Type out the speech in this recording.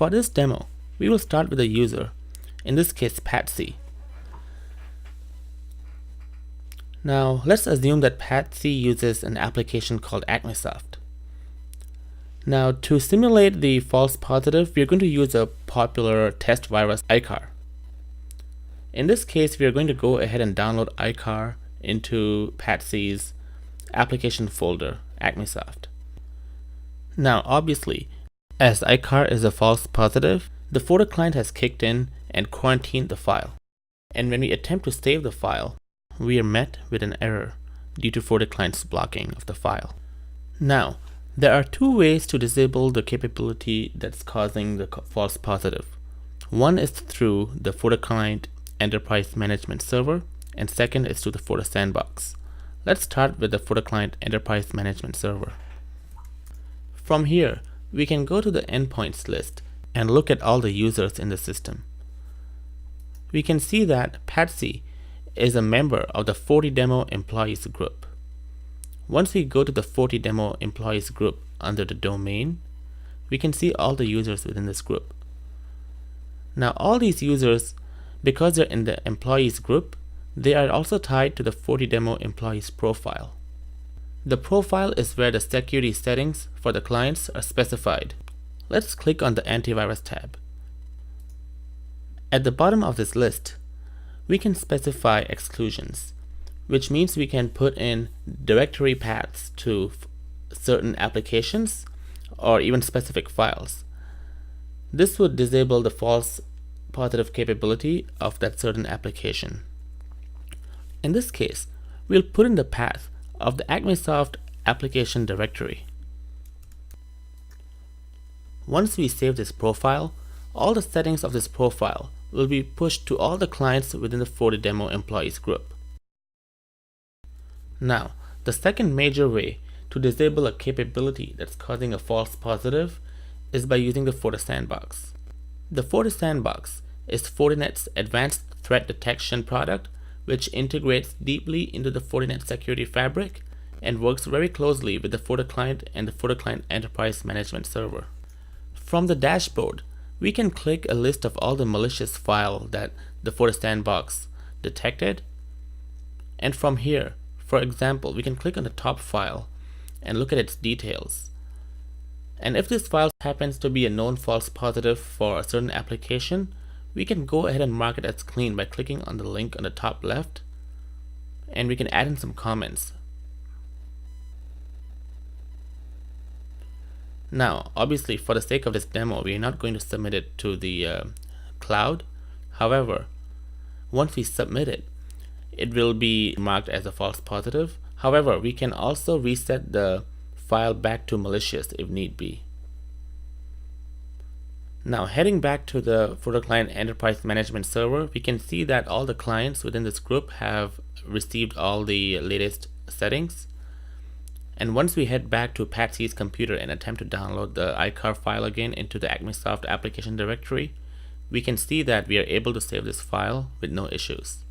For this demo, we will start with a user, in this case Patsy. Now let's assume that Patsy uses an application called Acmesoft. Now to simulate the false positive, we are going to use a popular test virus iCar. In this case, we are going to go ahead and download iCar into Patsy's application folder, Acmesoft. Now obviously, as iCar is a false positive, the FortiClient has kicked in and quarantined the file. And when we attempt to save the file, we are met with an error due to FortiClient's blocking of the file. Now, there are two ways to disable the capability that's causing the false positive. One is through the FortiClient Enterprise Management Server, and second is through the FortiSandbox. Let's start with the FortiClient Enterprise Management Server. From here, we can go to the endpoints list and look at all the users in the system. We can see that Patsy is a member of the FortiDemo employees group. Once we go to the FortiDemo employees group under the domain, we can see all the users within this group. Now all these users, because they're in the employees group, they are also tied to the FortiDemo employees profile. The profile is where the security settings for the clients are specified. Let's click on the Antivirus tab. At the bottom of this list, we can specify exclusions, which means we can put in directory paths to certain applications or even specific files. This would disable the false positive capability of that certain application. In this case, we'll put in the path of the Acmesoft application directory. Once we save this profile, all the settings of this profile will be pushed to all the clients within the FortiDemo employees group. Now, the second major way to disable a capability that's causing a false positive is by using the FortiSandbox. The FortiSandbox is Fortinet's advanced threat detection product, which integrates deeply into the Fortinet security fabric and works very closely with the FortiClient and the FortiClient Enterprise Management Server. From the dashboard, we can click a list of all the malicious files that the FortiSandbox detected, and from here, for example, we can click on the top file and look at its details. And if this file happens to be a known false positive for a certain application, we can go ahead and mark it as clean by clicking on the link on the top left, and we can add in some comments. Now, obviously, for the sake of this demo, we are not going to submit it to the cloud. However, once we submit it, it will be marked as a false positive. However, we can also reset the file back to malicious if need be. Now, heading back to the FortiClient Enterprise Management Server, we can see that all the clients within this group have received all the latest settings. And once we head back to Patsy's computer and attempt to download the iCar file again into the Acmesoft application directory, we can see that we are able to save this file with no issues.